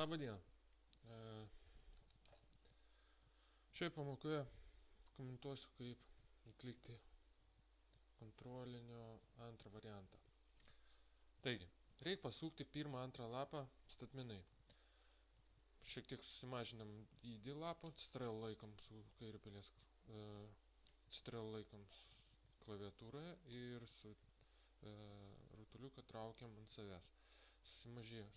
Labą dieną. Šioje pamokoje komentuosiu, kaip atlikti kontrolinio antrą variantą. Taigi, reikia pasukti pirmą antrą lapą statmenai. Šiek tiek susimažinam dydį lapo, Ctrl laikom su kairiu pilies Ctrl laikom klaviatūroje ir su rutuliuką traukiam ant savęs.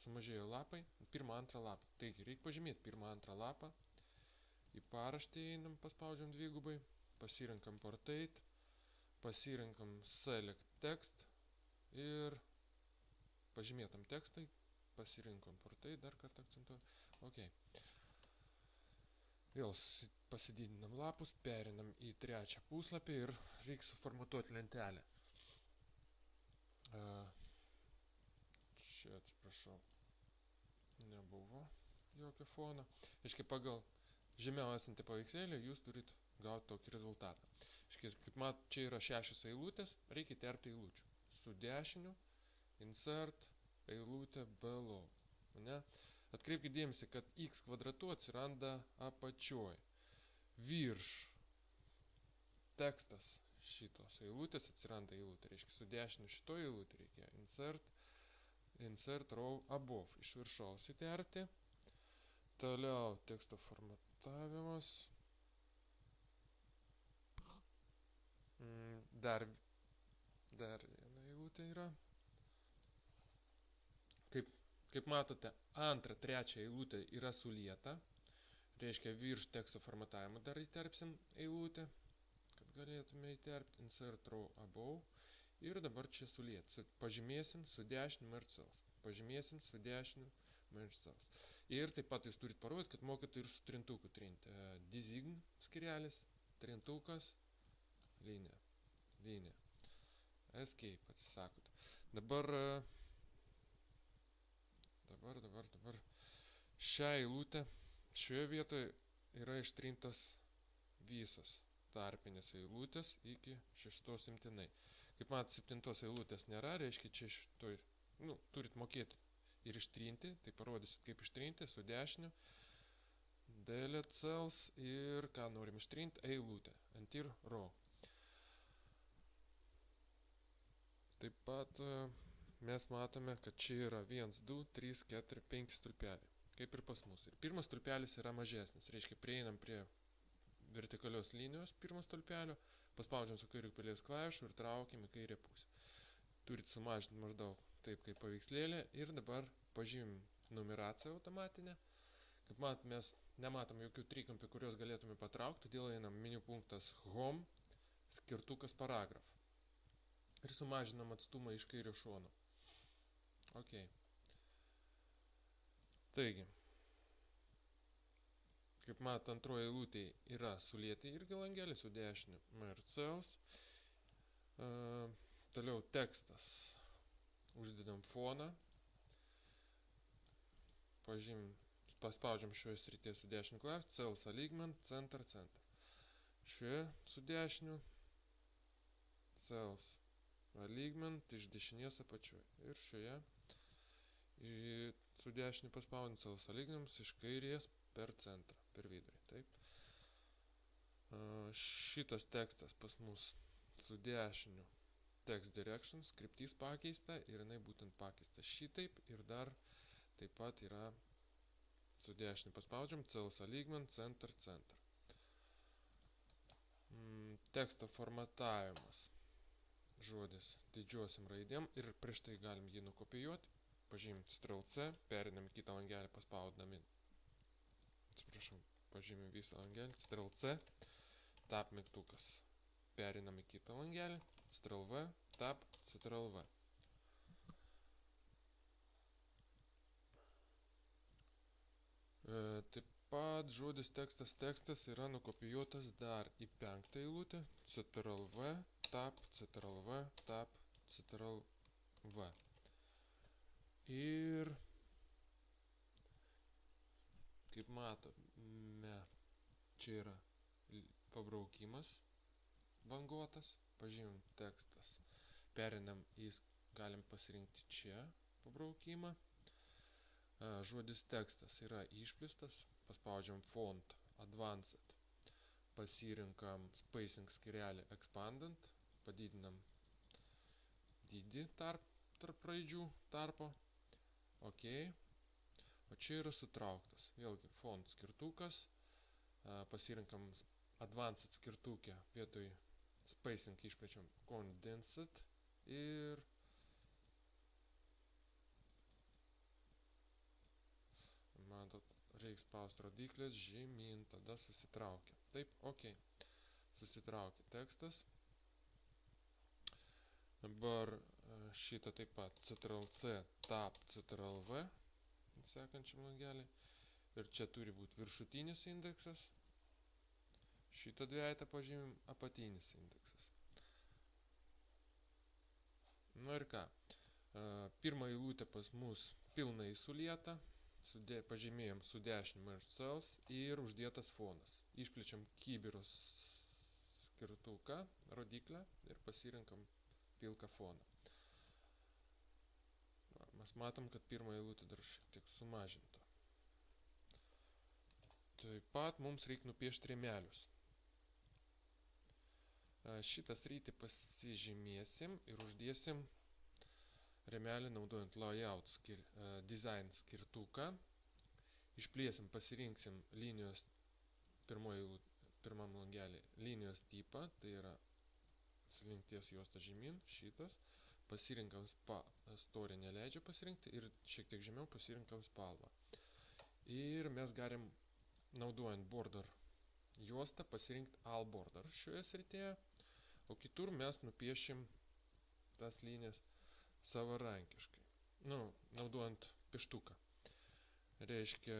Sumažėjo lapai, pirmą antrą lapą. Taigi, reikia pažymėti pirmą antrą lapą. Į paraštį einam, paspaudžiam dvigubai, pasirenkam Portrait, pasirenkam Select Text ir pažymėtam tekstui, pasirinkom Portrait, dar kartą akcentuoju. Ok. Vėl pasididinam lapus, perinam į trečią puslapį ir reikia suformatuoti lentelę. Čia, atsiprašau, nebuvo jokio fono. Aiškiai, pagal žemiau esantį paveikslėlį jūs turit gauti tokį rezultatą. Aiškiai, kaip mat, čia yra 6 eilutės, reikia įterpti eilučių. Su dešiniu, insert, eilutė below. Ne? Atkreipkite dėmesį, kad x kvadratu atsiranda apačioj. Virš tekstas šitos eilutės atsiranda eilutė. Reiškia, su dešiniu šito eilutė reikia insert row above. Iš viršaus įterpti. Toliau teksto formatavimas. Dar viena eilutė yra. Kaip matote, antrą, trečią eilutę yra sulieta. Reiškia, virš teksto formatavimo dar įterpsim eilutę, kad galėtume įterpti insert row above. Ir dabar čia suliet. Pažymėsim su dešiniu merge cells. Pažymėsim su dešiniu merge cells. Ir taip pat jūs turit parodyti, kad mokate ir su trintuku trinti. Design skirelis, trintukas, linija. Escape atsisakot. Dabar šią eilutę, šioje vietoje yra ištrintos visos tarpinės eilutės iki 6 imtinai. Kaip mat, 7 eilutės nėra, reiškia, čia šitoj, turit mokėti ir ištrinti, tai parodysit, kaip ištrinti su dešiniu, delete cells ir ką norim ištrinti, eilutę, enter row. Taip pat mes matome, kad čia yra 1, 2, 3, 4, 5 stulpeliai, kaip ir pas mus. Ir pirmas stulpelis yra mažesnis, reiškia, prieinam prie vertikalios linijos pirmo stulpelio, paspaudžiam su kairiu pilies klavišu ir traukiam į kairę pusę. Turit sumažinti maždaug taip kaip paveikslėlė ir dabar pažymim numeraciją automatinę. Kaip mat, mes nematom jokių trikampių, kurios galėtume patraukti, todėl einam meniu punktas Home, skirtukas paragraf. Ir sumažinam atstumą iš kairio šono. Ok. Taigi, kaip mat, antroje eilutėje yra sulieti irgi langelį su dešiniu merge cells. Toliau tekstas. Uždedam foną. Paspaudžiam šioje srityje su dešiniu klavišu, cells alignment, center. Šioje su dešiniu cells alignment iš dešinės apačioje. Ir šioje su dešiniu paspaudžiam cells alignment iš kairės per centrą, per vidurį. Taip. Šitas tekstas pas mus su dešiniu text directions, kryptis pakeista ir jinai būtent pakeista šitaip ir dar taip pat yra su dešiniu paspaudžiam cells alignment, center. Teksto formatavimas. Žodis didžiosiam raidėm ir prieš tai galim jį nukopijuoti. Pažymim Ctrl C, perinam kitą langelį paspaudami. Pažymim visą langelį, Ctrl C, tab mygtukas. Perinam į kitą langelį, Ctrl V, tab, Ctrl V. Taip pat žodis tekstas yra nukopijuotas dar į 5 eilutę, Ctrl V, tab, Ctrl V, tab, Ctrl V. Ir kaip matome, čia yra pabraukimas banguotas, pažymim tekstas, perinam į, galim pasirinkti čia pabraukimą, Žodis tekstas yra išplėstas, paspaudžiam font advanced, pasirinkam spacing skyrelį expandant, padidinam dydį tarp raidžių tarpo, ok, o čia yra sutrauktas, vėlgi font skirtukas, pasirinkam advanced skirtukę, vietoj spacing išplečiam condensed ir matot, reikia spausti rodiklės žemyn, tada susitraukia. Taip, ok. Susitraukia tekstas. Dabar šitą taip pat Ctrl-C, Tab, Ctrl-V sekančiam langelį. Ir čia turi būti viršutinis indeksas. Šitą dvejetą pažymim apatinis indeksas. Nu ir ką. Pirmą eilutę pas mus pilnai sulieta. Pažymėjom su dešiniu merge cells ir uždėtas fonas. Išplečiam kybirus skirtuką, rodiklę ir pasirinkam pilką foną. Mes matom, kad pirmą eilutę dar šiek tiek sumažinta. Taip pat mums reikia nupiešti rėmelius. Šitą sritį pasižymėsim ir uždėsim rėmelį naudojant layout design skirtuką. Išplėsim, pasirinksim linijos pirmam langelį linijos tipą, tai yra slinkties juosta žemyn, šitas. Pasirinkam story neleidžia pasirinkti ir šiek tiek žemiau pasirinkam spalvą. Ir mes galim, naudojant border juostą, pasirinkti all border šioje srityje, o kitur mes nupiešim tas linijas savarankiškai, naudojant pieštuką. Reiškia,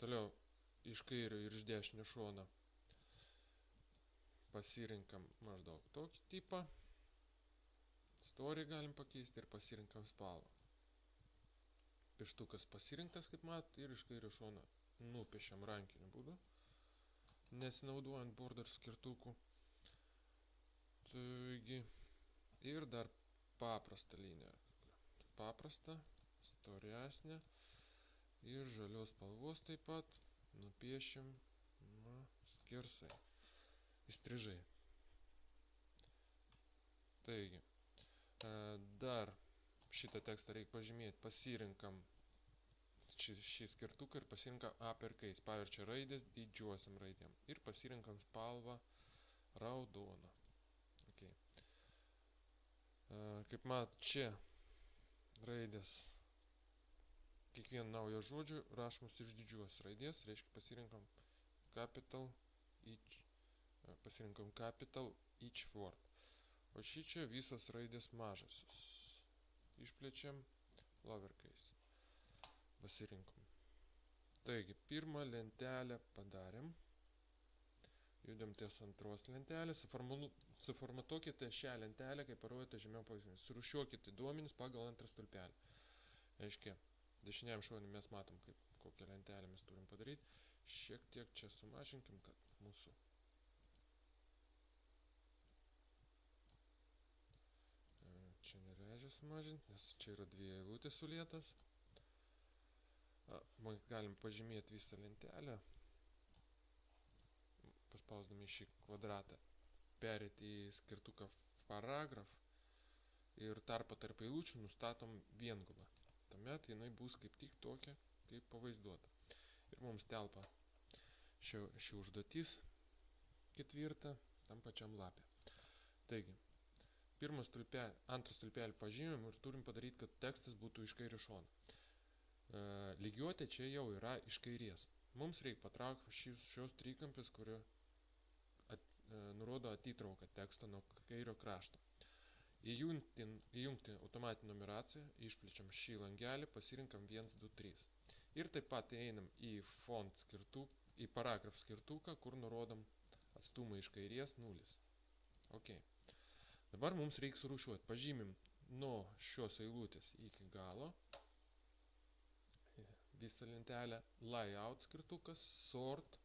toliau iš kairio ir iš dešinio šono pasirinkam maždaug tokį tipą, story galim pakeisti ir pasirinkam spalvą. Pieštukas pasirinktas, kaip mat, ir iš kairio šono nupiešiam rankiniu būdu, nesinaudojant border skirtukų. Taigi, ir dar paprastą liniją. Paprastą, storesnę ir žalios spalvos taip pat nupiešim skersai, įstrižai. Taigi, dar šitą tekstą reikia pažymėti. Pasirinkam šį skirtuką ir pasirinkam uppercase. Paverčia raidės didžiuosiam raidėm. Ir pasirinkam spalvą raudoną. Okay. Kaip mat, čia raidės kiekvieną naują žodžių rašomus iš didžios raidės, reiškia pasirinkam capital each word. O šičia visos raidės mažasios. Išplečiam lowercase. Pasirinkom. Taigi, pirmą lentelę padarėm. Judam ties antros lentelės, suformatuokite šią lentelę, kaip parodyta žemiau pavyzdžiui. Surūšiuokite duomenis pagal antrą stulpelį. Reiškia, dešiniam šonį mes matom, kokią lentelę mes turim padaryti. Šiek tiek čia sumažinkim, kad mūsų čia nereikia sumažinti, nes čia yra dvi eilutės sulietas. Galim pažymėti visą lentelę. Paspausdami šį kvadratą, perėti į skirtuką paragraf ir tarpą tarp eilučių nustatom viengulą. Tuomet jinai bus kaip tik tokia, kaip pavaizduota. Ir mums telpa ši užduotis ketvirta tam pačiam lapė. Taigi, antras stulpelį pažymim ir turim padaryti, kad tekstas būtų iš kairio šono. Lygiuotė čia jau yra iš kairės. Mums reikia patraukti šios trikampės, kurio nurodo atitrauką teksto nuo kairio krašto. Įjungti automatinę numeraciją, išplečiam šį langelį, pasirinkam 1, 2, 3. Ir taip pat einam į font skirtuką, į paragraf skirtuką, kur nurodom atstumą iš kairės 0. Ok. Dabar mums reikia surūšiuoti. Pažymim nuo šios eilutės iki galo. Visą lentelę layout skirtukas, sort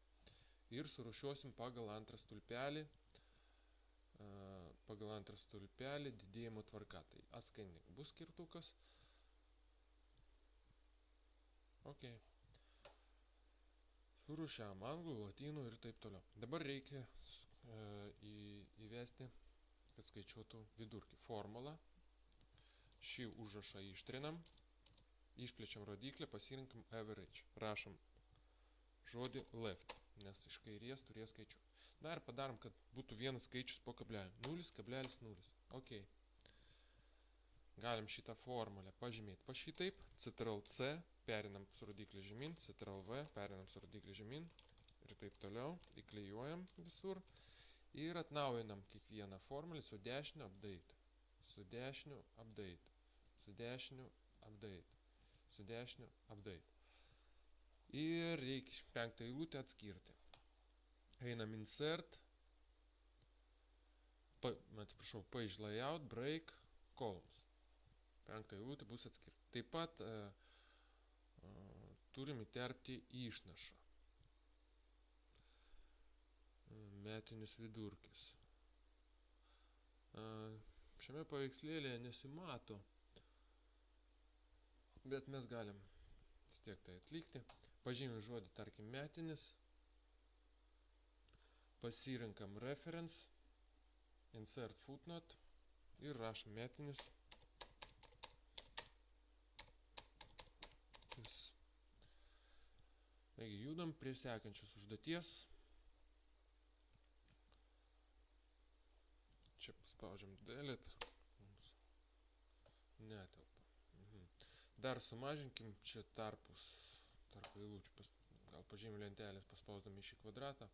ir surūšiuosim pagal antrą stulpelį didėjimo tvarka. Tai ascending bus skirtukas, Ok. Surūšiam anglų, lotynų ir taip toliau. Dabar reikia įvesti, kad skaičiuotų vidurkį. Formulą. Šį užrašą ištrinam. Išplečiam rodiklį, pasirinkam average. Rašom žodį left, nes iš kairės turės skaičių. Na ir padarom, kad būtų vienas skaičius po kablelio. 0,0. Ok. Galim šitą formulę pažymėti pa šitaip. Ctrl-C, perinam su rodiklį žemyn, Ctrl-V, perinam su rodiklį žemyn ir taip toliau. Įklijuojam visur ir atnaujinam kiekvieną formulę su dešiniu update. Su dešiniu update. Su dešiniu update. Su dešiniu update. Ir reikia 5 eilutę atskirti. Einam insert, page layout, break, columns. 5 eilutė bus atskirta. Taip pat turim įterpti išnašą. Metinis vidurkis. Šiame paveikslėlėje nesimato, bet mes galim vis tiek tai atlikti. Pažymim žodį, tarkim, metinis. Pasirinkam reference, insert footnote ir rašom metinis. Taigi judam prie sekančios užduoties. Čia paspaudžiam delete. Netelpa. Dar sumažinkim čia tarpus, tarp eilučių. Gal pažymim lentelės paspausdami šį kvadratą.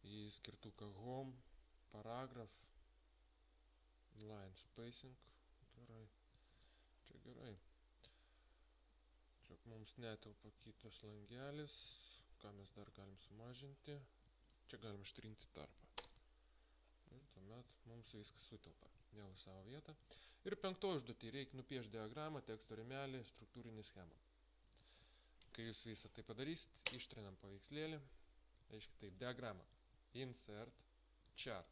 Į skirtuką home, paragraf, line spacing. Gerai. Čia gerai. Čia mums netelpa kitas langelis. Ką mes dar galim sumažinti? Čia galim ištrinti tarpą. Ir tuomet mums viskas sutelpa vėl į savo vietą. Ir 5 užduotį reikia nupiešti diagramą, teksto rėmelį, struktūrinį schemą. Kai jūs visą tai padarysit, ištrinam paveikslėlį. Reiškia taip, diagramą. Insert, chart.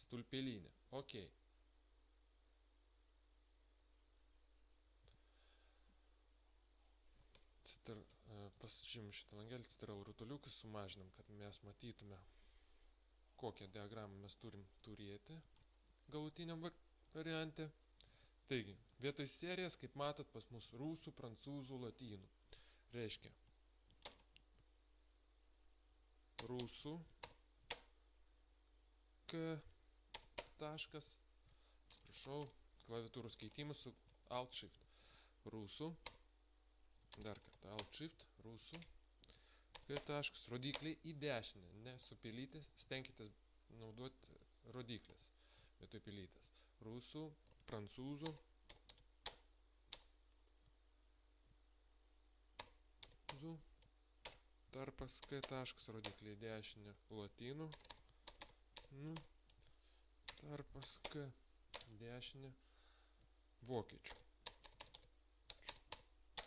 Stulpelinė. Ok. Pasižymim šitą langelį, Ctrl rutuliukus sumažinam, kad mes matytume, kokią diagramą mes turim turėti galutiniam variante. Taigi, vietoj serijas, kaip matot, pas mus rusų, prancūzų, lotynų. Reiškia rusų K taškas, prašau, klaviatūros keitimas su Alt Shift. Rusų, dar kartą Alt Shift, rusų K taškas, rodikliai į dešinę, ne su pelytės, stenkitės naudoti rodiklės vietoj pelytės. Rusų, prancūzų, tarpas K taškas, rodikliai į dešinę, lotynų, tarpas K, dešinė, vokiečių,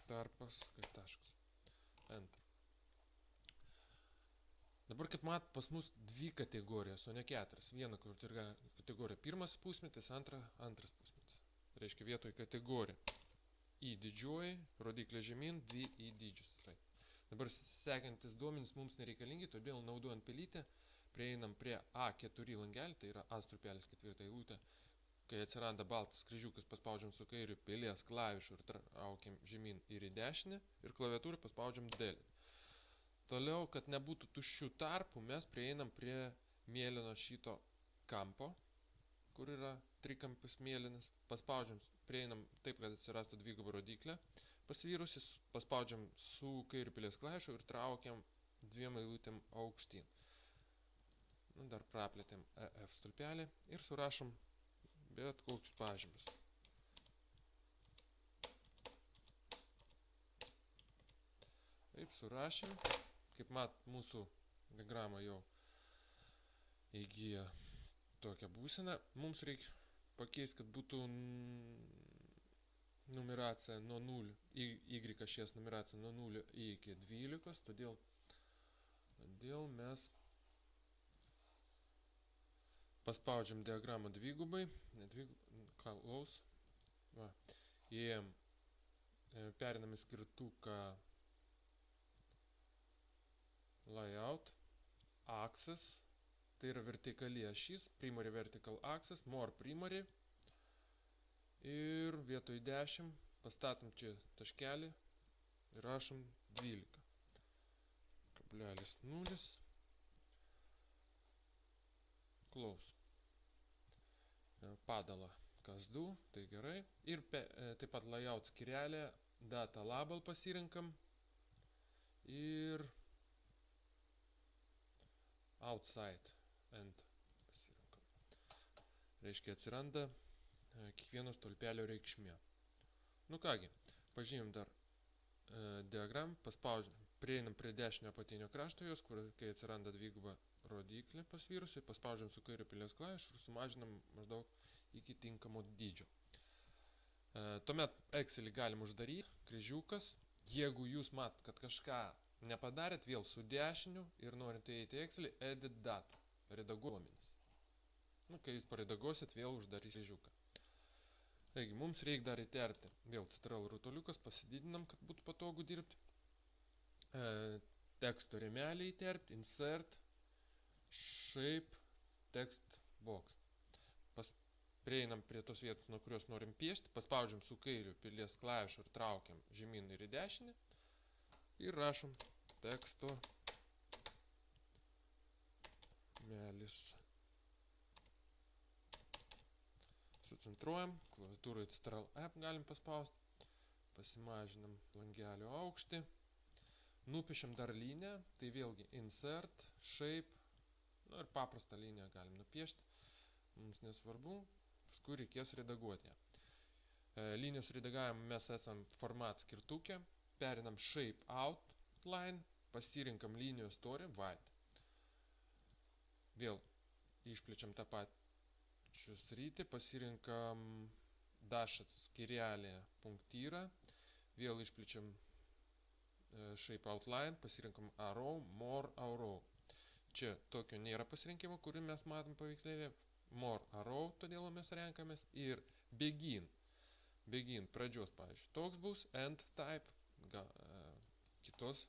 tarpas K taškas, enter. Dabar, kaip mat, pas mus 2 kategorijas, o ne 4. Viena kategorija pirmas pusmetis, antras pusmetis. Reiškia vietoj kategorija į didžioji, rodiklė žemyn, 2 į dydžius. Dabar sekantis duomenys mums nereikalingi, todėl naudojant pelytę prieinam prie A4 langelį, tai yra A strupelis 4 eilutė. Kai atsiranda baltas kryžiukas, paspaudžiam su kairiu pelės klavišu ir traukiam žemyn ir į dešinę ir klaviatūrą paspaudžiam delete. Toliau, kad nebūtų tuščių tarpų, mes prieinam prie mėlyno šito kampo, kur yra trikampis mėlynas. Paspaudžiam, prieinam taip, kad atsirastų dvigubą rodiklę. Pasvyrusis, paspaudžiam su kairiu pelės klavišu ir traukiam 2 eilutėm aukštyn. Dar praplėtėm EF stulpelį ir surašom bet kokius pažymius. Taip, surašėm. Kaip mat, mūsų diagrama jau įgyja tokią būseną. Mums reikia pakeisti, kad būtų numeracija nuo 0, Y ašies numeracija nuo 0 iki 12, todėl mes paspaudžiam diagramą dvigubai, įėjom perinam į skirtuką layout, axis, tai yra vertikali ašis, primary vertical axis, more primary, ir vietoj 10 pastatom čia taškelį ir rašom 12. Kablelis 0. Close. Padala kas 2, tai gerai. Ir taip pat layout skyrelė, data label pasirinkam ir outside end pasirinkam. Reiškia atsiranda kiekvienos stulpelio reikšmė. Nu kągi, pažymim dar diagramą, paspaudžiam, prieinam prie dešinio apatinio krašto jos, kur kai atsiranda dviguba rodiklė pasvyrusi, paspaudžiam su kairiu pilies klavišu ir sumažinam maždaug iki tinkamo dydžio. Tuomet Excelį galim uždaryti, kryžiukas. Jeigu jūs matot, kad kažką nepadarėt, vėl su dešiniu ir norint įeiti Excelį, edit data, redaguomenis. Nu, kai jūs paredaguosit, vėl uždarys kryžiuką. Taigi, mums reikia dar įterti. Vėl Ctrl rutuliukas, pasididinam, kad būtų patogu dirbti. Teksto rėmelį įterti, insert, shape, text box. Prieinam prie tos vietos, nuo kurios norim piešti, paspaudžiam su kairiu pilies klavišu ir traukiam žemyn ir į dešinę ir rašom teksto rėmelis. Sucentruojam, klaviatūrai Ctrl F galim paspausti, pasimažinam langelio aukštį, nupiešim dar liniją, tai vėlgi insert, shape, nu ir paprastą liniją galim nupiešti, mums nesvarbu. Paskui reikės redaguoti ją. Linijos redagavimą mes esam format skirtuke, perinam shape outline, pasirinkam linijos storį white. Vėl išplečiam tą pačią sritį, pasirinkam dashed skyrelį punktyrą, vėl išplečiam shape outline, pasirinkam arrow, more arrow. Čia tokio nėra pasirinkimo, kurį mes matom paveikslėlė. More arrow, todėl mes renkamės, ir begin, pradžios, pavyzdžiui, toks bus, end type, kitos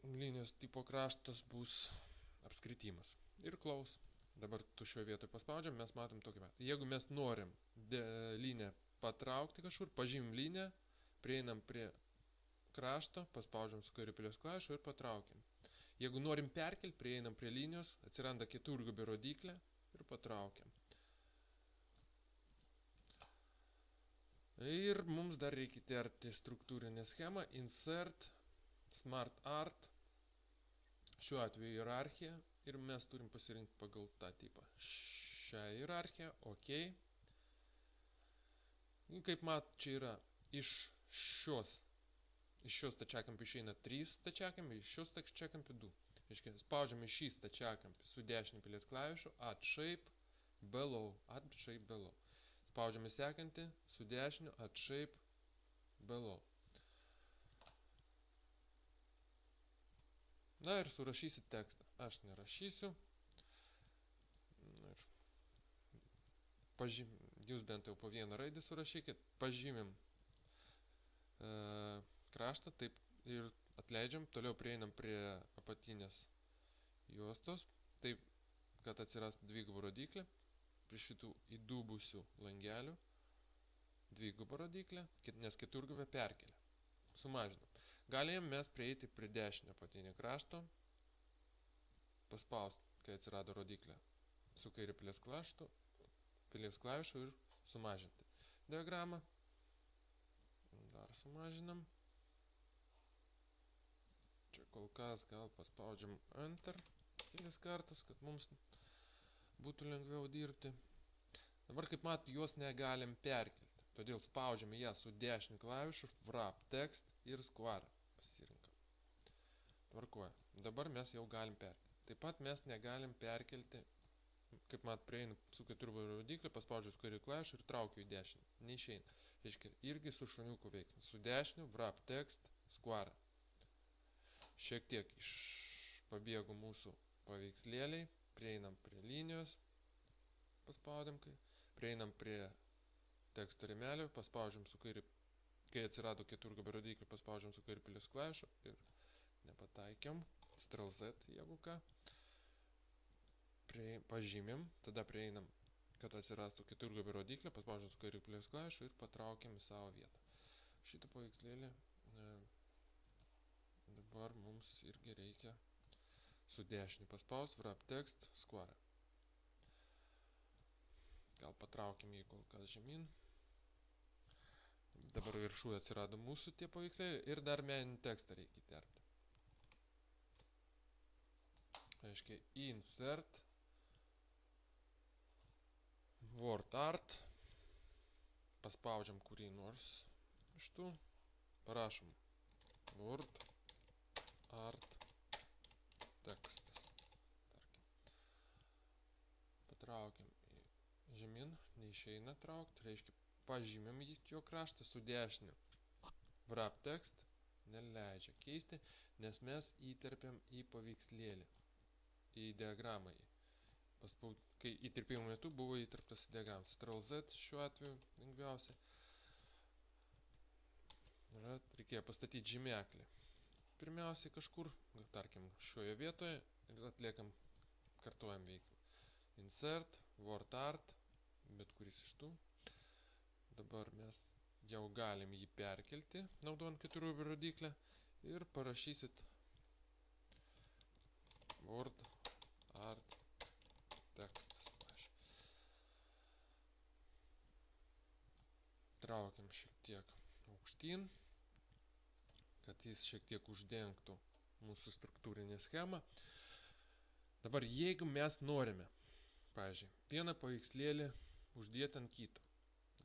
linijos tipo kraštas bus apskritimas. Ir close. Dabar tuščioje vietoje paspaudžiam, mes matom tokį metą. Jeigu mes norim liniją patraukti kažkur, pažymim liniją, prieinam prie krašto, paspaudžiam su kairiu pilies klavišu ir patraukiam. Jeigu norim perkelti, prieinam prie linijos, atsiranda keturgubė rodiklė ir patraukiam. Ir mums dar reikia įterti struktūrinę schemą, insert, smart art, šiuo atveju hierarchija, ir mes turim pasirinkti pagal tą tipą. Šią hierarchiją, ok. Kaip mat, čia yra iš šios stačiakampių išeina 3 stačiakampiai, iš šios stačiakampių 2. Spaudžiam į šį stačiakampį su dešiniu pilies klavišu, add shape below. Spaudžiam į sekantį su dešiniu, add shape below. Na ir surašysit tekstą. Aš nerašysiu. Jūs bent jau po vieną raidę surašykit. Pažymim kraštą, taip ir atleidžiam, toliau prieinam prie apatinės juostos, taip, kad atsiras dvigubą rodiklę, prie šitų įdubusių langelių, dvigubą rodiklę, nes keturgubę perkelia. Sumažinam. Galėjom mes prieiti prie dešinio apatinio krašto, paspausti, kai atsirado rodiklė, su kairiu pilies klavišu ir sumažinti diagramą. Dar sumažinam. Čia kol kas gal paspaudžiam Enter kelis kartus, kad mums būtų lengviau dirbti. Dabar, kaip mat, juos negalim perkelti. Todėl spaudžiame ją su dešiniu klavišu, wrap text ir square pasirinkam. Tvarkoja. Dabar mes jau galim perkelti. Taip pat mes negalim perkelti, kaip mat, prieinu su keturgubė rodiklė, paspaudžiu su kairiu klavišu ir traukiu į dešinį. Neišeina. Reiškia, irgi su šuniuku veiksmas. Su dešiniu, wrap text, square. Šiek tiek pabėgo mūsų paveikslėliai, prieinam prie linijos, paspaudėm, prieinam prie teksto rėmelį, paspaudžiam su kairiu, kai atsirado keturgubio rodiklį, paspaudžiam su kairiu pilies klavišu ir nepataikiam, Ctrl Z, jeigu ką, pažymim, tada prieinam, kad atsirastų keturgubio rodiklį, paspaudžiam su kairiu pilies klavišu ir patraukiam į savo vietą. Šitą paveikslėlį dabar mums irgi reikia su dešiniu paspaust, wrap text, square. Gal patraukim jį kol kas žemyn. Dabar viršuje atsirado mūsų tie paveikslėliai ir dar meninį tekstą reikia įterpti. Aiškiai, insert, word art, paspaudžiam kurį nors iš tų, parašom word art tekstas, tarkim. Patraukiam žemyn, neišeina traukt, reiškia pažymėm jo kraštą su dešiniu. Wrap text neleidžia keisti, nes mes įterpiam į paveikslėlį, į diagramą. Kai įterpimo metu buvo įterptas į diagramą. Ctrl Z šiuo atveju lengviausia. Reikėjo pastatyti žymeklį. Pirmiausiai kažkur, tarkim, šioje vietoje ir atliekam, kartuojam veiksmą. Insert, word art, bet kuris iš tų. Dabar mes jau galim jį perkelti, naudojant keturgubio rodiklę ir parašysit word art tekstas. Traukiam šiek tiek aukštyn, kad jis šiek tiek uždengtų mūsų struktūrinę schemą. Dabar jeigu mes norime, pavyzdžiui, vieną paveikslėlį uždėti ant kito,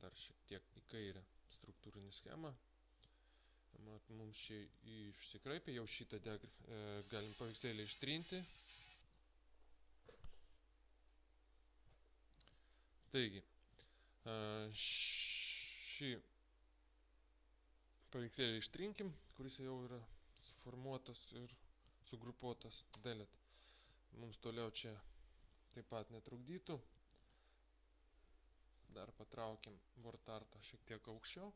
dar šiek tiek į kairę struktūrinį schemą, mums čia išsikraipė, jau šitą galim paveikslėlį ištrinti. Taigi, šį paveikslėlį ištrinkim, kuris jau yra suformuotas ir sugrupuotas, delete. Mums toliau čia taip pat netrukdytų. Dar patraukim word artą šiek tiek aukščiau.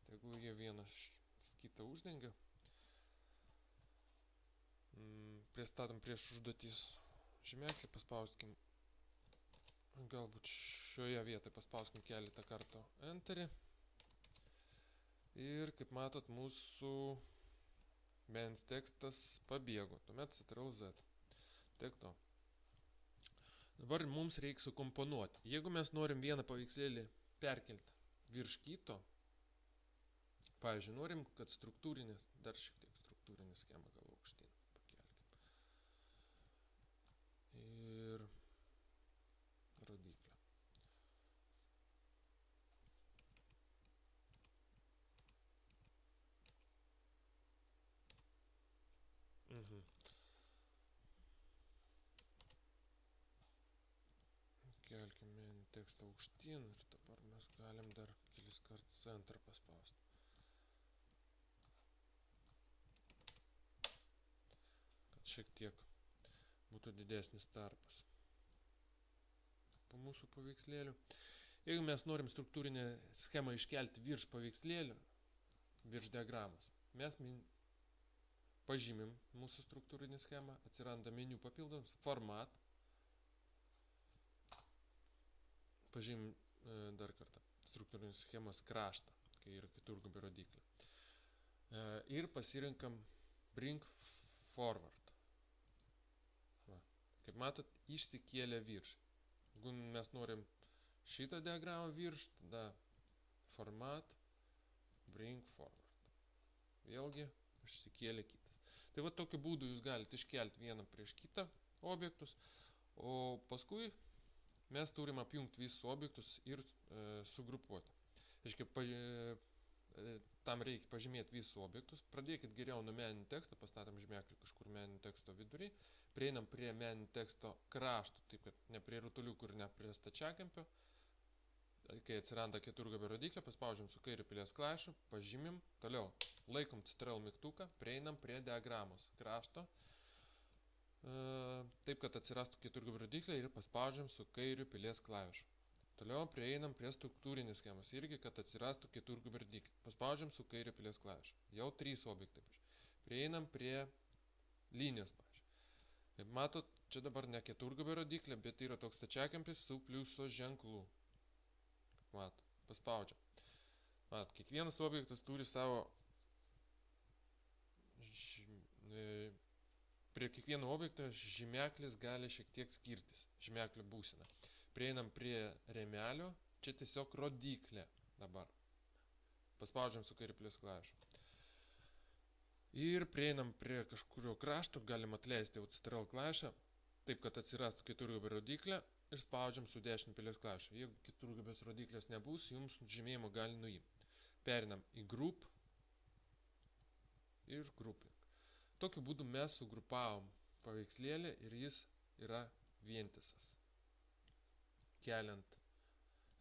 Tegul jie vienas kitą uždengia. Priestatom prieš užduotis žymeklį, paspauskim, galbūt šioje vietoje paspauskim keletą kartų enterį. Ir kaip matot, mūsų meninis tekstas pabėgo. Tuomet Ctrl Z. Tiek to. Dabar mums reikia sukomponuoti. Jeigu mes norim vieną paveikslėlį perkelti virš kito, pavyzdžiui, norim, kad struktūrinė, dar šiek tiek struktūrinė schema gal aukštyn pakelkim. Ir rodiklę. Kelkim meninį tekstą aukštyn ir dabar mes galim dar kelis kart centrą paspausti. Kad šiek tiek būtų didesnis tarpas po mūsų paveikslėlių. Jeigu mes norim struktūrinę schemą iškelti virš paveikslėlių, virš diagramos, mes pažymim mūsų struktūrinę schemą, atsiranda meniu papildoms, format, pažymim dar kartą struktūrinės schemos kraštą, kai yra keturgubio rodiklė. Ir pasirinkam bring forward. Va. Kaip matot, išsikėlė virš. Jeigu mes norim šitą diagramą virš, tada format bring forward. Vėlgi išsikėlė kitas. Tai va tokiu būdu jūs galite iškelti vieną prieš kitą objektus, o paskui mes turim apjungti visus objektus ir sugrupuoti. Tam reikia pažymėti visus objektus. Pradėkit geriau nuo meninį tekstą, pastatom žymeklį kažkur meninį teksto vidury, prieinam prie meninį teksto kraštų, taip kad ne prie rutuliukų ir ne prie stačiakampio. Kai atsiranda keturgubio rodiklė, paspaudžiam su kairiu pilies klavišu, pažymim, toliau laikom Ctrl mygtuką, prieinam prie diagramos krašto, taip kad atsirastų keturgubio rodiklė ir paspaudžiam su kairiu pilies klavišu. Toliau prieinam prie struktūrinės schemos, irgi, kad atsirastų keturgubio rodiklį. Paspaudžiam su kairė pilies klaviša. Jau 3 objektai. Prieinam prie linijos, pavyzdžiui. Kaip matot, čia dabar ne keturgubio rodiklė, bet yra toks stačiakampis su pliuso ženklu. Matot, paspaudžiam. Matot, kiekvienas objektas turi savo... Prie kiekvieno objekto žymeklis gali šiek tiek skirtis, žymeklio būsena. Prieinam prie rėmelio, čia tiesiog rodiklė dabar. Paspaudžiam su kairė pilies klaviša. Ir prieinam prie kažkurio krašto, galim atleisti Ctrl klavišą, taip kad atsirastų keturgubio rodiklė ir spaudžiam su dešinė pilies klaviša. Jeigu keturgubės rodiklės nebus, jums žymėjimo gali nuimti. Perinam į Group ir Grouping. Tokiu būdu mes sugrupavom paveikslėlį ir jis yra vientisas. Keliant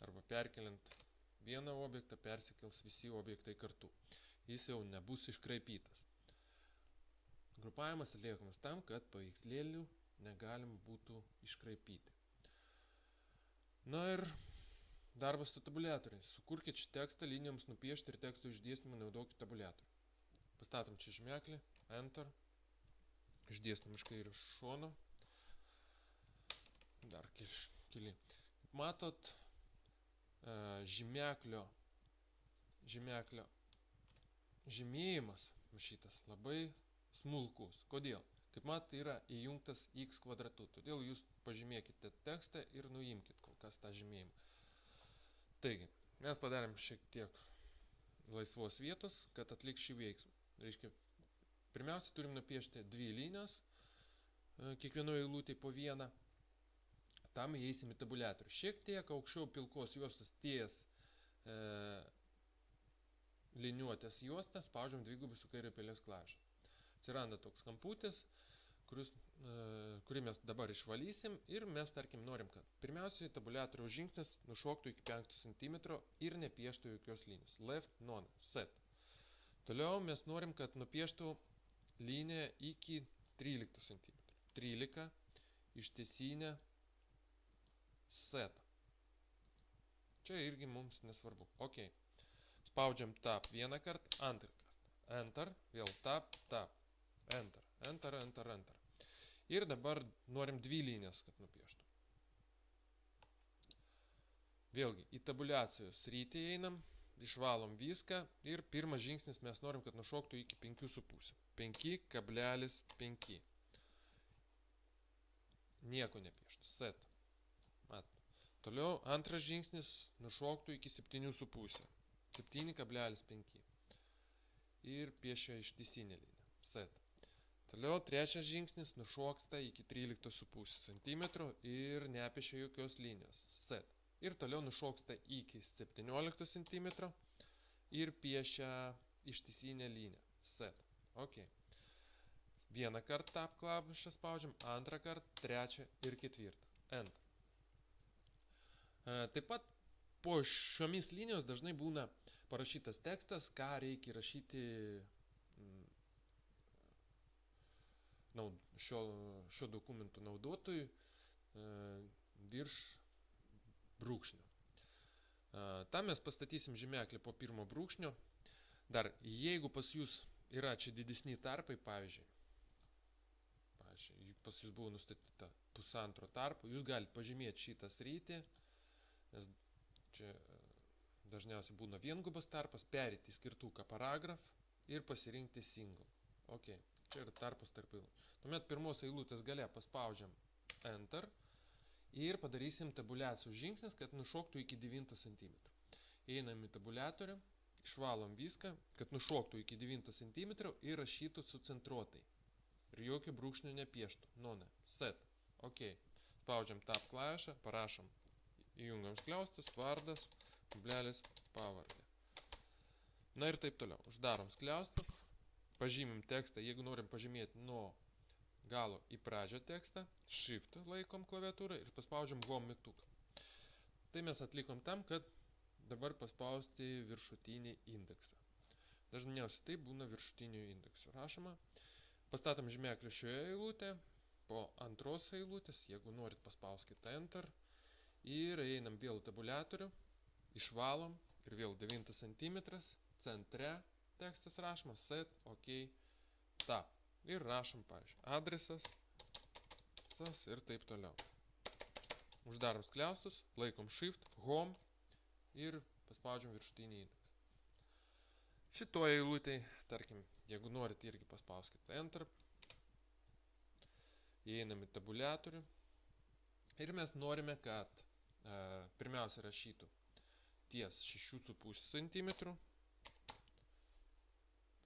arba perkeliant vieną objektą, persikels visi objektai kartu. Jis jau nebus iškraipytas. Grupavimas atliekamas tam, kad paveikslėlių negalim būtų iškraipyti. Na ir darbas su tabuliatoriais. Sukurkit šį tekstą linijoms nupiešti ir teksto išdėstymą naudokit tabuliatorių. Pastatom čia žymeklį, Enter, išdėstom iš kairio šono, dar keli. Matot, žymeklio žymėjimas šitas labai smulkus. Kodėl? Kaip matot, yra įjungtas x kvadratu, todėl jūs pažymėkite tekstą ir nuimkite kol kas tą žymėjimą. Taigi, mes padarėm šiek tiek laisvos vietos, kad atliks šį veiksmą. Reiškia, pirmiausia, turim nupiešti 2 linijos, kiekvienoje eilutėje po vieną. Tam įeisim į tabuliatorių. Šiek tiek aukščiau pilkos juostos ties liniuotės juostą spaudžiam dvigubą su kairė pilies klaviša. Atsiranda toks kamputis, kurį mes dabar išvalysim ir mes, tarkim, norim, kad pirmiausiai tabuliatoriaus žingsnis nušoktų iki 5 cm ir nepieštų jokios linijos. Left, none, set. Toliau mes norim, kad nupieštų liniją iki 13 cm. 13, ištiesinę, set. Čia irgi mums nesvarbu. Ok. Spaudžiam tab vieną kartą, antrą kartą. Enter, vėl tab, tab. Enter, enter, enter, enter. Ir dabar norim 2 linijas, kad nupieštų. Vėlgi, į tabuliacijos sritį einam. Išvalom viską ir pirmas žingsnis mes norim, kad nušoktų iki 5,5. 5,5. Nieko nepieštų. Set. Mat. Toliau antras žingsnis nušoktų iki 7,5. 7,5. Ir piešia ištisinę liniją. Set. Toliau trečias žingsnis nušoksta iki 13,5 cm ir nepiešia jokios linijos. Set. Ir toliau nušoksta iki 17 cm ir piešia ištisinę liniją. Set. Ok. Vieną kartą tab klavišą spaudžiam, antrą kartą, trečią ir ketvirtą. Enter. Taip pat po šiomis linijos dažnai būna parašytas tekstas, ką reikia rašyti šio dokumento naudotojui virš brūkšnio. Tam mes pastatysim žymeklį po pirmo brūkšnio. Dar, jeigu pas jūs yra čia didesni tarpai, pavyzdžiui, pas jūs buvo nustatyta 1,5 tarpo, jūs galite pažymėti šitą sritį, nes čia dažniausiai būna viengubas tarpas, perėti į skirtuką paragraf ir pasirinkti single. Ok, čia yra tarpas tarp eilučių. Tuomet pirmos eilutės gale paspaudžiam Enter. Ir padarysim tabuliacijos žingsnis, kad nušoktų iki 9 cm. Einam į tabuliatorių, išvalom viską, kad nušoktų iki 9 cm ir rašytų sucentruotai. Ir jokio brūkšnio nepieštų. None. Set. Ok. Spaudžiam tab klavišą, parašom. Įjungiam skliaustus, vardas, kablelis, pavardė. Na ir taip toliau. Uždarom skliaustus, pažymim tekstą, jeigu norim pažymėti nuo galo į pradžią tekstą, Shift laikom klaviatūrą ir paspaudžiam Home mygtuką. Tai mes atlikom tam, kad dabar paspausti viršutinį indeksą. Dažniausiai tai būna viršutinių indeksų rašoma. Pastatom žymeklį šioje eilutėje, po antros eilutės, jeigu norit paspauskite Enter Ir einam vėl tabuliatorių, išvalom ir vėl 9 cm, centre tekstas rašomas, set, ok, tab. Ir rašom, pavyzdžiui, adresas ir taip toliau. Uždarom skliaustus, laikom Shift, Home ir paspaudžiam viršutinį indeksą. Šitoje eilutėje, tarkim, jeigu norit, irgi paspauskite Enter. Įeinam į tabuliatorių. Ir mes norime, kad pirmiausia rašytų ties 6,5 cm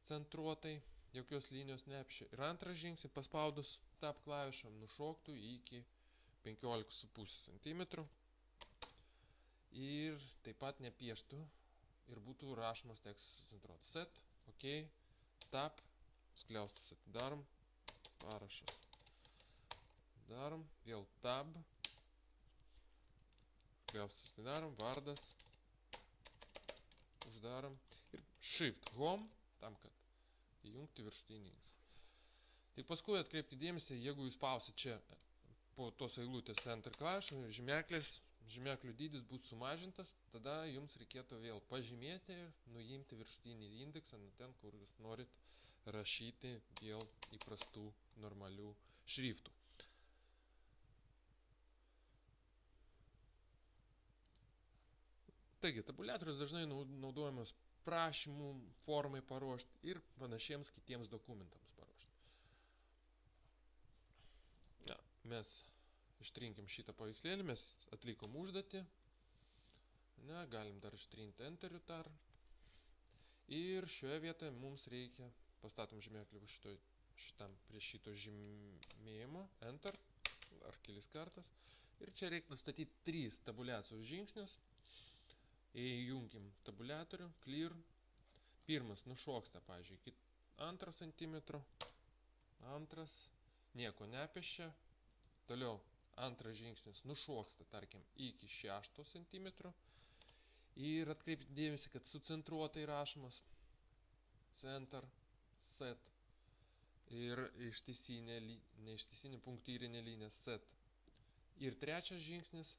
centruotai, jokios linijos neapšė. Ir antrą žingsnį paspaudus Tab klavišą nušoktų iki 15,5 cm. Ir taip pat nepieštų ir būtų rašomas tekstas centruotas. Set, ok, Tab, skliaustus atidarom, parašas. Darom, vėl Tab, skliaustus atidarom, vardas, uždarom ir Shift, Home, tam, kad įjungti viršutinį indeksą. Tik paskui atkreipti dėmesį, jeigu jūs spausit čia po tos eilutės Enter klavišą, žymeklių dydis bus sumažintas, tada jums reikėtų vėl pažymėti ir nuimti viršutinį indeksą nuo ten, kur jūs norit rašyti dėl įprastų normalių šriftų. Taigi, tabuliatorius dažnai naudojamas prašymų formai paruošti ir panašiems kitiems dokumentams paruošti. Mes ištrinkim šitą paveikslėlį, mes atlikom užduotį. Galim dar ištrinti Enteriu dar. Ir šioje vietoje mums reikia, pastatom žymėklį prie šito žymėjimo, Enter, ar kelis kartas. Ir čia reikia nustatyti 3 tabuliacijos žingsnius. Įjunkim tabuliatorių, Clear. Pirmas nušoksta, pavyzdžiui, iki 2 cm. Antras, nieko nepešia. Toliau antras žingsnis nušoksta, tarkim, iki 6 cm. Ir atkreipti dėmesį, kad sucentruotai rašomas Center, Set. Ir neištisinė punktyrinė linija Set. Ir trečias žingsnis,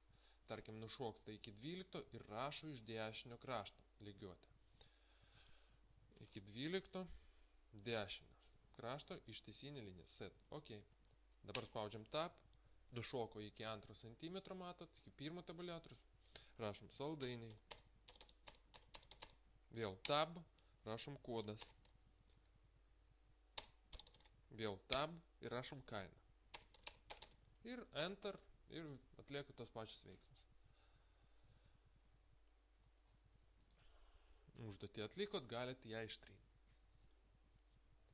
tarkim, nušoksta iki 12 ir rašo iš dešinio krašto lygiuotę. Iki 12 dešinio krašto ištisinė linija Set. Ok. Dabar spaudžiam Tab. Nušoko iki 2 cm, matot, iki 1 tabuliatorius. Rašom saldainiai. Vėl Tab. Rašom kodas. Vėl Tab ir rašom kainą. Ir Enter ir atlieku tos pačius veiksmus. Užduotį atlikot, galite ją ištrinti.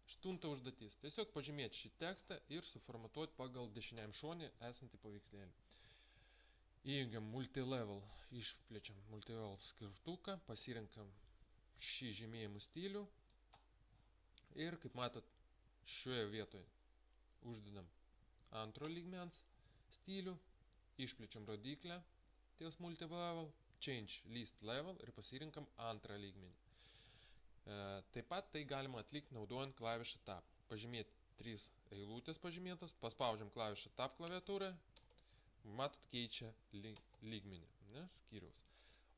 8 užduotis. Tiesiog pažymėti šį tekstą ir suformatuoti pagal dešiniajam šonį esantį paveikslėlį. Įjungiam multilevel, išplečiam multilevel skirtuką, pasirenkam šį žymėjimų stilių ir, kaip matot, šioje vietoje uždedam antro lygmens stilių, išplečiam rodiklę ties multilevel, change list level ir pasirinkam antrą lygmenį. Taip pat tai galima atlikti naudojant klavišą Tab. Pažymėti 3 eilutės pažymėtas, paspaudžiam klavišą Tab klaviatūrą, matot, keičia lygmenį, skyriaus.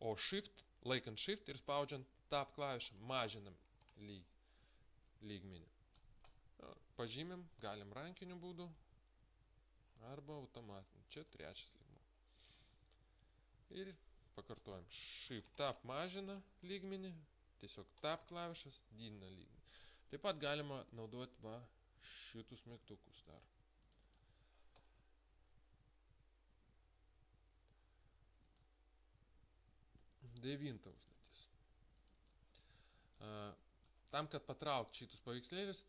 O Shift, laikant Shift ir spaudžiant Tab klavišą, mažinam lygmenį. Pažymim, galim rankiniu būdu arba automatiniu. Čia trečias lygmuo. Ir pakartojam. Shift Tab mažina lygmenį, tiesiog Tab klavišas didina lygmenį. Taip pat galima naudoti šitus mygtukus dar. Devinta užduotis. Tam, kad patraukti šitus paveikslėlius,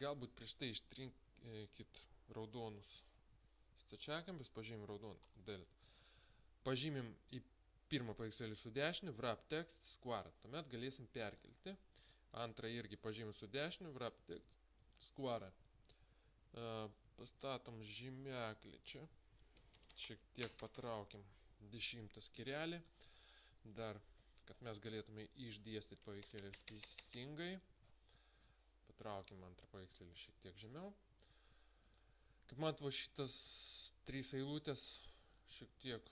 galbūt prieš tai ištrinkit raudonus stačiakampius, pažymim raudoną delta. Pažymim į pirmą paveikslėlį su dešiniu, wrap text, square. Tuomet galėsim perkelti. Antrą irgi pažymim su dešiniu, wrap text, square. Pastatom žymeklį čia. Šiek tiek patraukim 10 skyrelį. Dar, kad mes galėtume išdėstyti paveikslėlį teisingai. Patraukim antrą paveikslėlį šiek tiek žemiau. Kaip mat, šitas 3 eilutės šiek tiek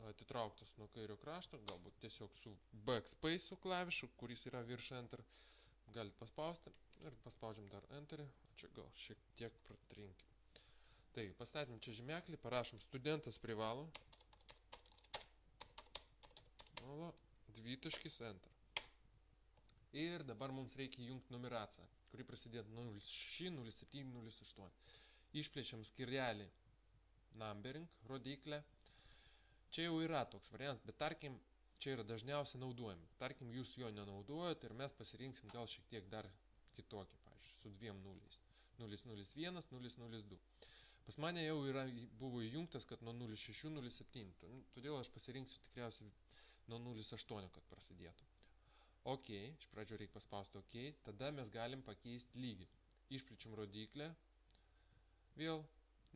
atitrauktas nuo kairio krašto, galbūt tiesiog su backspace klavišu, kuris yra virš Enter, galit paspausti ir paspaudžiam dar Enterį, čia gal šiek tiek pratrinkim. Taigi, pastatėm čia žymeklį, parašom studentas privalo, dvitaškis Enter. Ir dabar mums reikia jungti numeraciją, kuri prasidėtų 06, 07, 08. Išplečiam skirelį numbering, rodiklę. Čia jau yra toks variantas, bet tarkim, čia yra dažniausiai naudojami. Tarkim, jūs jo nenaudojat ir mes pasirinksim gal šiek tiek dar kitokį, pavyzdžiui, su dviem nuliais. 001, 002. Pas mane jau buvo įjungtas, kad nuo 06, 07. Todėl aš pasirinksiu tikriausiai nuo 08, kad prasidėtų. OK, iš pradžio reikia paspausti OK, tada mes galim pakeisti lygį. Išplečiam rodiklę, vėl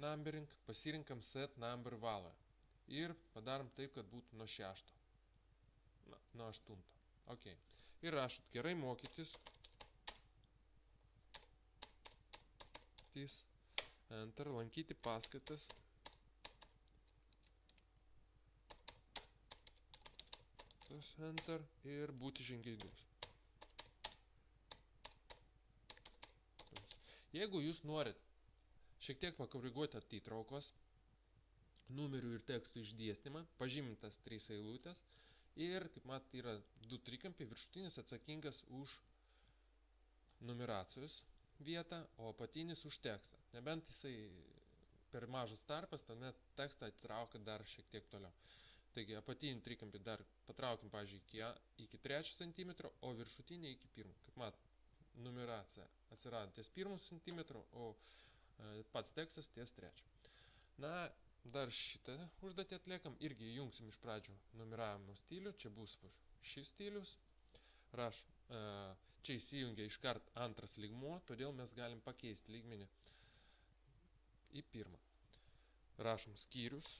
numbering, pasirinkam set number value. Ir padarom taip, kad būtų nuo 6. Nuo 8. OK. Ir rašot gerai mokytis. Enter, lankyti paskaitas. Enter ir būti žingeidus. Jeigu jūs norit šiek tiek pakoreguoti atitraukos, numerių ir tekstų išdėstymą, pažymintas 3 eilutės ir, kaip matot, yra 2 trikampiai, viršutinis atsakingas už numeracijos vietą, o apatinis už tekstą. Nebent jisai per mažas tarpas, tuomet tekstą atitraukia dar šiek tiek toliau. Taigi apatinį trikampį dar patraukim, pavyzdžiui, iki 3 cm, o viršutinį iki 1. Kaip matot, numeracija atsirado ties 1 cm, o pats tekstas ties 3. Na, dar šitą užduotį atliekam. Irgi įjungsim iš pradžių numeravimo stilių. Čia bus šis stilius. Čia įsijungia iškart antras lygmuo, todėl mes galim pakeisti lygmenį į 1. Rašom skyrius,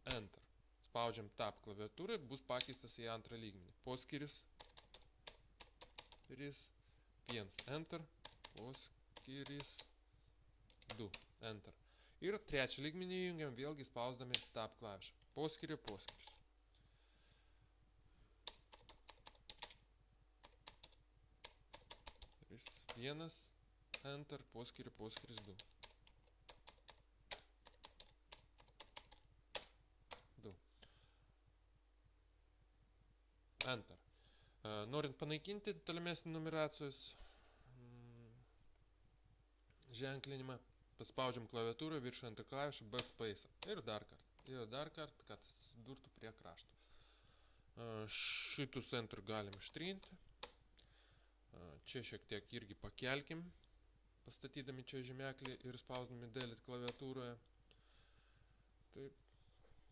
Enter. Spaudžiam Tab klaviatūrą ir bus pakeistas į antrą lygmenį. Poskyris 1, Enter, poskyris 2, Enter. Ir trečią lygmenį įjungiam vėlgi spausdami Tab klavišą. Poskyris. 1, Enter, poskyris 2. Enter. Norint panaikinti tolimesnį numeracijos ženklinimą, paspaudžiam klaviatūrą virš Enter klavišą backspace. Ir dar kartą, kad durtų prie krašto. Šitus Enter galim ištrinti. Čia šiek tiek irgi pakelkim, pastatydami čia žymeklį ir spausdami Delete klaviatūroje. Taip,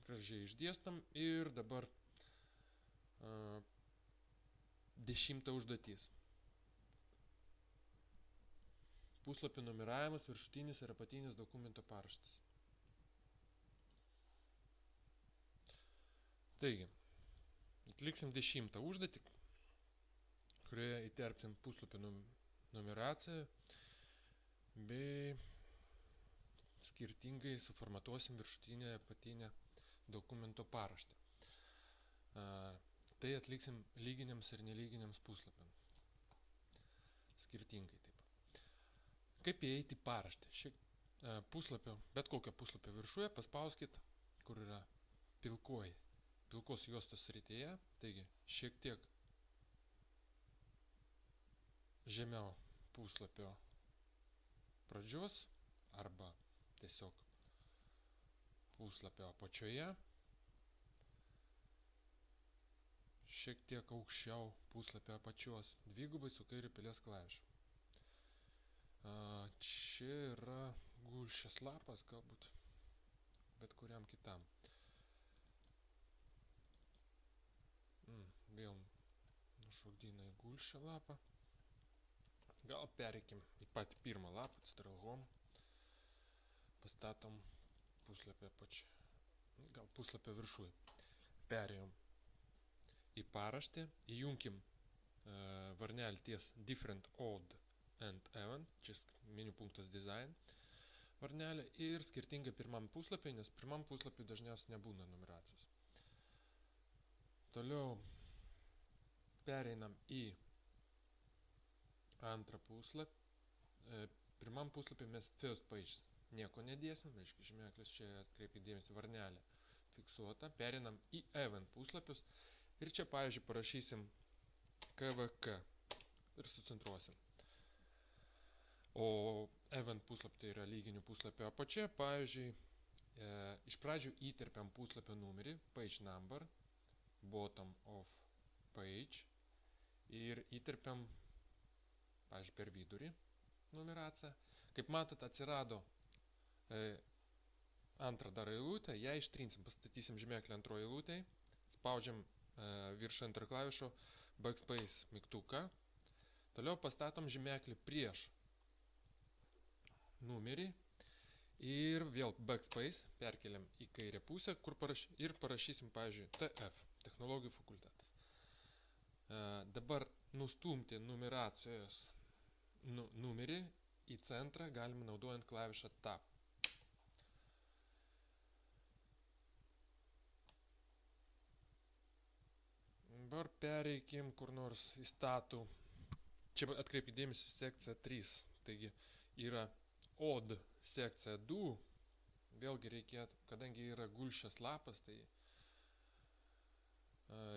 gražiai išdėstam ir dabar 10 užduotis. Puslapio numeravimas, viršutinis ir apatinis dokumento paraštas. Taigi, atliksim 10 užduotį, kurioje įterpsim puslapio numeraciją bei skirtingai suformatuosim viršutinę ir apatinę dokumento paraštę. Tai atliksim lyginiams ir nelyginiams puslapiams. Skirtingai taip. Kaip įeiti paraštę? Bet kokio puslapio viršuje paspauskit, kur yra pilkos juostos srityje. Taigi, šiek tiek žemiau puslapio pradžios arba tiesiog puslapio apačioje. Šiek tiek aukščiau puslapio apačios, dvigubai su kairiu pilies klavišu. Čia yra gulšės lapas, galbūt, bet kuriam kitam. Vėl nušokdina į gulšę lapą. Gal pereikim į patį pirmą lapą, Ctrl Home. Pastatom puslapio apačią. Gal puslapio viršui. Perėjom į paraštę, įjunkim varnelį ties Different Odd and Even, čia meniu punktas Design. varnelė ir skirtingai pirmam puslapiui, nes pirmam puslapiui dažniausiai nebūna numeracijos. Toliau pereinam į antrą puslapį. Pirmam puslapį mes first page nieko nedėsim, reiškia žymeklis čia atkreipkite dėmesį varnelė fiksuota. Pereinam į event puslapius ir čia, pavyzdžiui, parašysim KVK ir sucentruosim. O event puslapį tai yra lyginių puslapio apačia, pavyzdžiui, iš pradžių įterpiam puslapio numerį, page number, bottom of page ir įterpiam, pavyzdžiui, per vidurį numeraciją. Kaip matot, atsirado antrą dar eilutę, ją ištrinsim, pastatysim žymeklį antroje eilutėje, spaudžiam virš enter klavišo backspace mygtuką, toliau pastatom žymeklį prieš numerį ir vėl backspace perkeliam į kairę pusę, kur parašysim, pavyzdžiui, TF, technologijų fakultetas. Dabar nustumti numeracijos numerį į centrą galime naudojant klavišą Tab. Dabar pereikim kur nors į statų. Čia atkreipkite dėmesį sekciją 3. Taigi yra OD sekcija 2. Vėlgi reikėtų, kadangi yra gulščias lapas, tai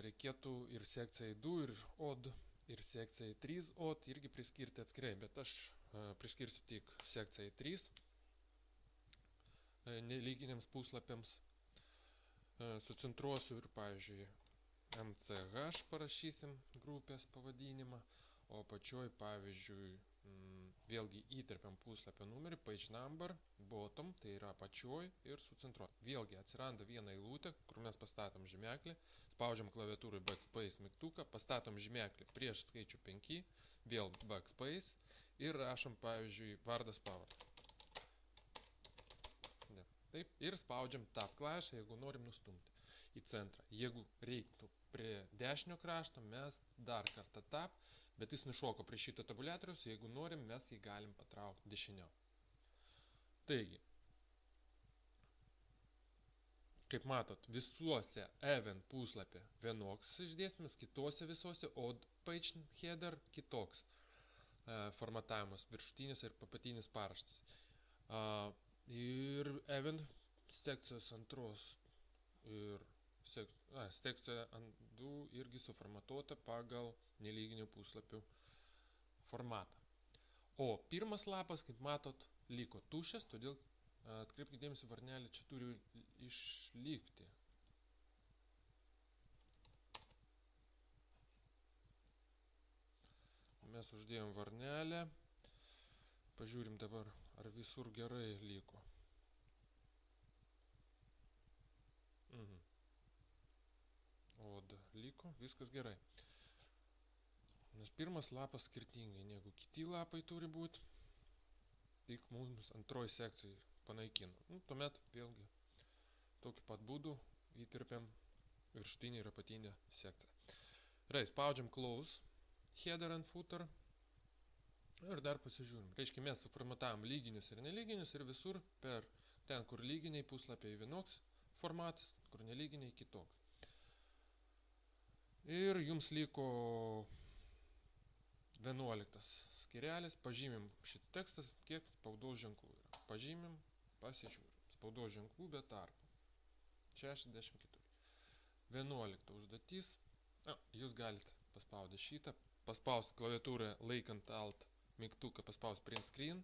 reikėtų ir sekcijai 2, ir OD, ir sekcijai 3 OD irgi priskirti atskirai, bet aš priskirsiu tik sekcijai 3 nelyginiams puslapiams. Sucentruosiu ir, pavyzdžiui, MCH parašysim grupės pavadinimą, o pačioj, pavyzdžiui, vėlgi įterpiam puslapio numerį, page number, bottom, tai yra apačioj ir sucentruot. Vėlgi atsiranda viena eilutė, kur mes pastatom žymeklį, spaudžiam klaviatūrai backspace mygtuką, pastatom žymeklį prieš skaičių 5, vėl backspace ir rašom, pavyzdžiui, vardas pavardę. Taip, ir spaudžiam tab klavišą, jeigu norim nustumti į centrą. Jeigu reiktų prie dešinio krašto, mes dar kartą tab, bet jis nušoko prie šito tabuliatoriaus, jeigu norim, mes jį galim patraukti dešiniau. Taigi, kaip matot, visuose event puslapė vienoks išdėstymas, kitose visuose OD page header kitoks formatavimas, viršutinis ir apatinis paraštas. Ir event sekcijos antros ir sekcija 2 irgi suformatuota pagal nelyginių puslapių formatą. O pirmas lapas, kaip matot, liko tuščias, todėl atkreipkite dėmesį, varnelė čia turi išlikti. Mes uždėjom varnelę. Pažiūrim dabar, ar visur gerai liko. OD liko, viskas gerai. Nes pirmas lapas skirtingai negu kiti lapai turi būti. Tik mums antroji sekcijai panaikino. Tuomet vėlgi tokiu pat būdu įterpiam viršutinį ir apatinę sekciją. Gerai, spaudžiam close, header and footer. Ir dar pasižiūrim. Reiškia, mes suformatavom lyginius ir nelyginius ir visur per ten, kur lyginiai puslapiai vienoks formatas, kur nelyginiai kitoks. Ir jums liko 11 skirelis. Pažymim šitą tekstą, kiek spaudos ženklų yra. Pažymim, pasižiūrim. Spaudos ženklų be tarpų. 64. 11 užduotis. Jūs galite paspaudę šitą, paspausti klaviatūrą laikant alt mygtuką, paspausti print screen,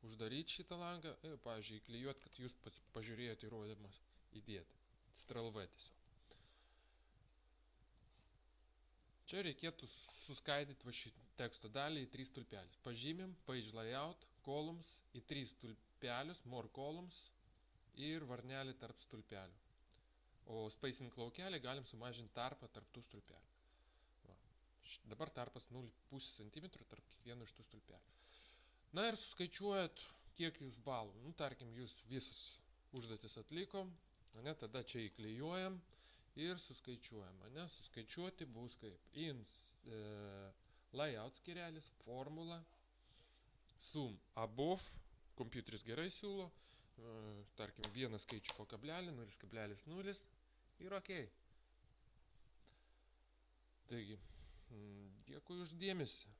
uždaryti šitą langą ir, pavyzdžiui, įklijuoti, kad jūs pažiūrėjote įrodymas įdėti. Ctrl-V tiesiog. Čia reikėtų suskaidyti va šį teksto dalį į 3 stulpelius. Pažymim, page layout, columns, į 3 stulpelius, more columns ir varnelį tarp stulpelių. O spacing laukelį galim sumažinti tarpą tarp tų stulpelių. Dabar tarpas 0,5 cm tarp kiekvieno iš tų stulpelių. Na ir suskaičiuojat, kiek jūs balų. Tarkim, jūs visas užduotis atlikom, tada čia įklijuojam ir suskaičiuojam. Suskaičiuoti bus kaip layout skirelis, formula, sum above, kompiuteris gerai siūlo, tarkim, vieną skaičių po kablelį, 0,0 ir ok. Taigi, dėkui už dėmesį.